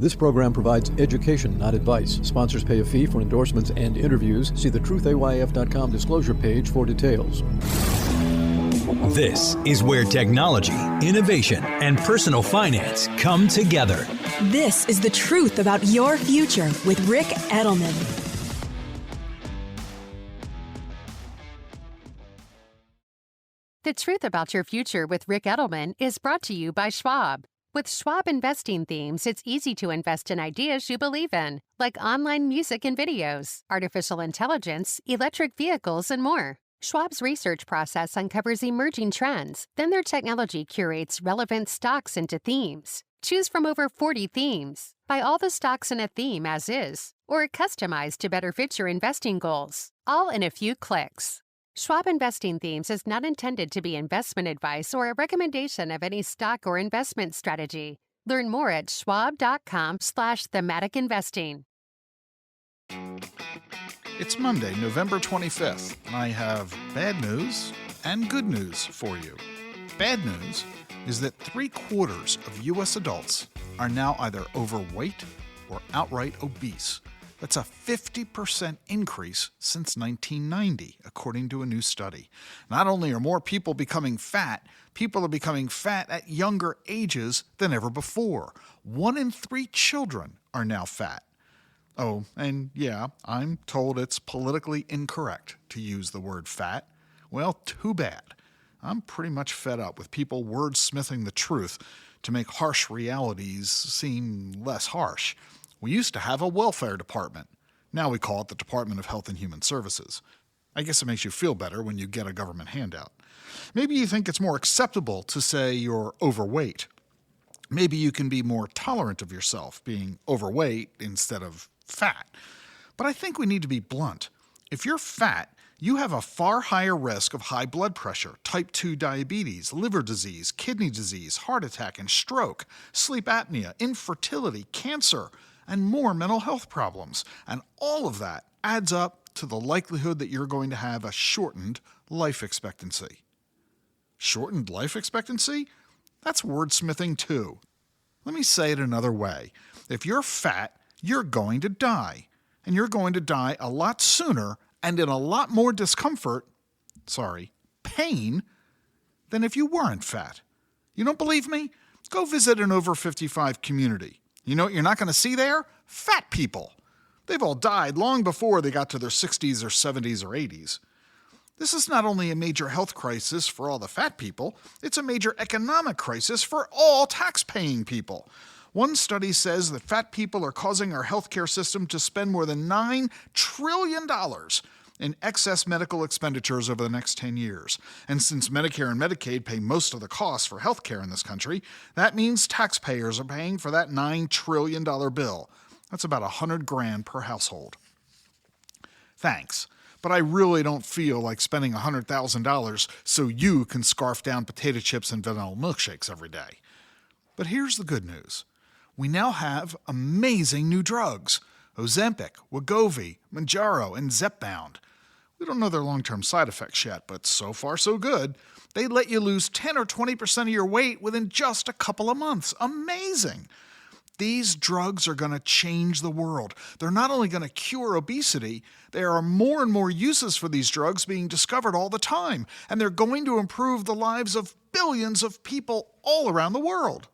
This program provides education, not advice. Sponsors pay a fee for endorsements and interviews. See the truthayf.com disclosure page for details. This is where technology, innovation, and personal finance come together. This is the truth about your future with Rick Edelman. The Truth About Your Future with Rick Edelman is brought to you by Schwab. With Schwab investing themes, it's easy to invest in ideas you believe in, like online music and videos, artificial intelligence, electric vehicles, and more. Schwab's research process uncovers emerging trends. Then their technology curates relevant stocks into themes. Choose from over 40 themes. Buy all the stocks in a theme as is, or customized to better fit your investing goals, all in a few clicks. Schwab Investing Themes is not intended to be investment advice or a recommendation of any stock or investment strategy. Learn more at schwab.com/thematic investing. It's Monday, November 25th, and I have bad news and good news for you. Bad news is that 3/4 of U.S. adults are now either overweight or outright obese. That's a 50% increase since 1990, according to a new study. Not only are more people becoming fat, people are becoming fat at younger ages than ever before. 1 in 3 children are now fat. Oh, and yeah, I'm told it's politically incorrect to use the word fat. Well, too bad. I'm pretty much fed up with people wordsmithing the truth to make harsh realities seem less harsh. We used to have a welfare department. Now we call it the Department of Health and Human Services. I guess it makes you feel better when you get a government handout. Maybe you think it's more acceptable to say you're overweight. Maybe you can be more tolerant of yourself being overweight instead of fat. But I think we need to be blunt. If you're fat, you have a far higher risk of high blood pressure, type 2 diabetes, liver disease, kidney disease, heart attack and stroke, sleep apnea, infertility, cancer, and more mental health problems. And all of that adds up to the likelihood that you're going to have a shortened life expectancy. Shortened life expectancy? That's wordsmithing too. Let me say it another way. If you're fat, you're going to die. And you're going to die a lot sooner and in a lot more pain, than if you weren't fat. You don't believe me? Go visit an over 55 community. You know what you're not going to see there? Fat people. They've all died long before they got to their 60s or 70s or 80s. This is not only a major health crisis for all the fat people, it's a major economic crisis for all tax-paying people. One study says that fat people are causing our healthcare system to spend more than $9 trillion in excess medical expenditures over the next 10 years. And since Medicare and Medicaid pay most of the costs for healthcare in this country, that means taxpayers are paying for that $9 trillion bill. That's about $100,000 per household. Thanks, but I really don't feel like spending $100,000 so you can scarf down potato chips and vanilla milkshakes every day. But here's the good news. We now have amazing new drugs. Ozempic, Wegovy, Mounjaro, and Zepbound. We don't know their long-term side effects yet, but so far so good. They let you lose 10 or 20% of your weight within just a couple of months. Amazing! These drugs are going to change the world. They're not only going to cure obesity, there are more and more uses for these drugs being discovered all the time, and they're going to improve the lives of billions of people all around the world.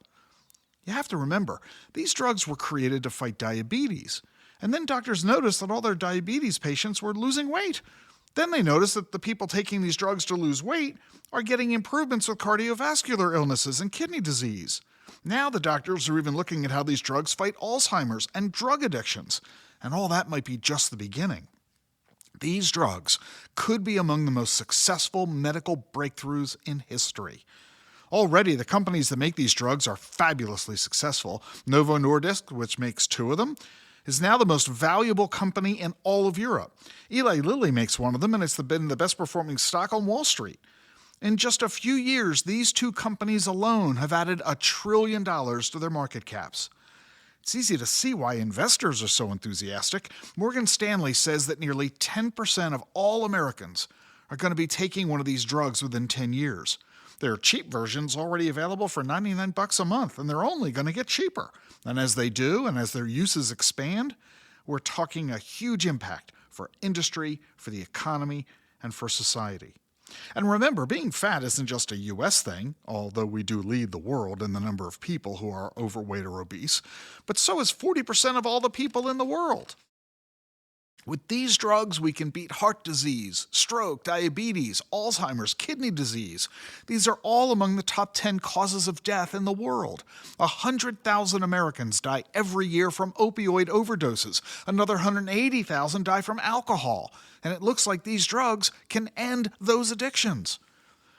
You have to remember, these drugs were created to fight diabetes. And then doctors noticed that all their diabetes patients were losing weight. Then they noticed that the people taking these drugs to lose weight are getting improvements with cardiovascular illnesses and kidney disease. Now the doctors are even looking at how these drugs fight Alzheimer's and drug addictions. And all that might be just the beginning. These drugs could be among the most successful medical breakthroughs in history. Already, the companies that make these drugs are fabulously successful. Novo Nordisk, which makes 2 of them, is now the most valuable company in all of Europe. Eli Lilly makes one of them, and it's been the best-performing stock on Wall Street. In just a few years, these 2 companies alone have added $1 trillion to their market caps. It's easy to see why investors are so enthusiastic. Morgan Stanley says that nearly 10% of all Americans are going to be taking one of these drugs within 10 years. There are cheap versions already available for $99 a month, and they're only going to get cheaper. And as they do, and as their uses expand, we're talking a huge impact for industry, for the economy, and for society. And remember, being fat isn't just a U.S. thing, although we do lead the world in the number of people who are overweight or obese, but so is 40% of all the people in the world. With these drugs, we can beat heart disease, stroke, diabetes, Alzheimer's, kidney disease. These are all among the top 10 causes of death in the world. 100,000 Americans die every year from opioid overdoses. Another 180,000 die from alcohol. And it looks like these drugs can end those addictions.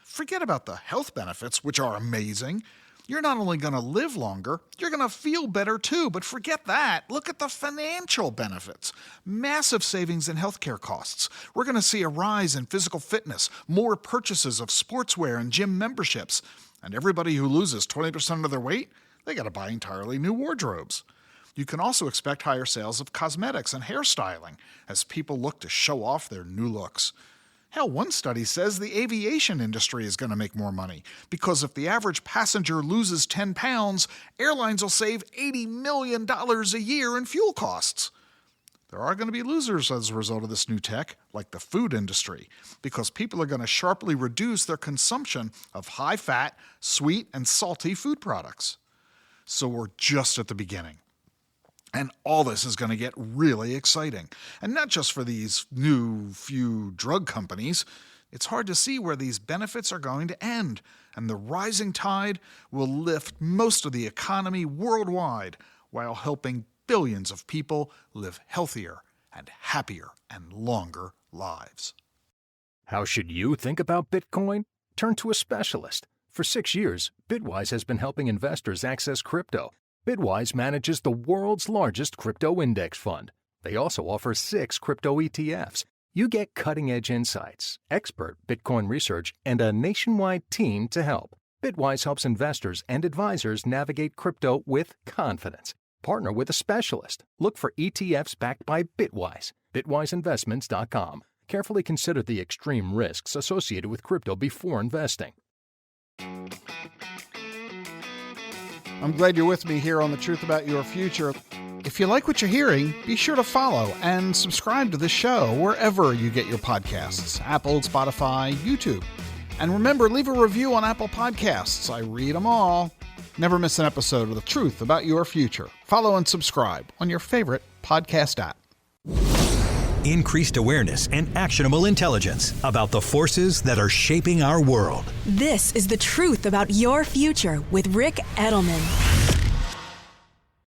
Forget about the health benefits, which are amazing. You're not only going to live longer, you're going to feel better too. But forget that. Look at the financial benefits. Massive savings in healthcare costs. We're going to see a rise in physical fitness, more purchases of sportswear and gym memberships. And everybody who loses 20% of their weight, they got to buy entirely new wardrobes. You can also expect higher sales of cosmetics and hairstyling as people look to show off their new looks. Hell, one study says the aviation industry is going to make more money because if the average passenger loses 10 pounds, airlines will save $80 million a year in fuel costs. There are going to be losers as a result of this new tech, like the food industry, because people are going to sharply reduce their consumption of high-fat, sweet, and salty food products. So we're just at the beginning. And all this is going to get really exciting. And not just for these new few drug companies. It's hard to see where these benefits are going to end. And the rising tide will lift most of the economy worldwide while helping billions of people live healthier and happier and longer lives. How should you think about Bitcoin? Turn to a specialist. For 6 years, Bitwise has been helping investors access crypto. Bitwise manages the world's largest crypto index fund. They also offer 6 crypto ETFs. You get cutting-edge insights, expert Bitcoin research, and a nationwide team to help. Bitwise helps investors and advisors navigate crypto with confidence. Partner with a specialist. Look for ETFs backed by Bitwise. BitwiseInvestments.com. Carefully consider the extreme risks associated with crypto before investing. I'm glad you're with me here on The Truth About Your Future. If you like what you're hearing, be sure to follow and subscribe to the show wherever you get your podcasts, Apple, Spotify, YouTube. And remember, leave a review on Apple Podcasts. I read them all. Never miss an episode of The Truth About Your Future. Follow and subscribe on your favorite podcast app. Increased awareness and actionable intelligence about the forces that are shaping our world. This is The Truth About Your Future with Rick Edelman.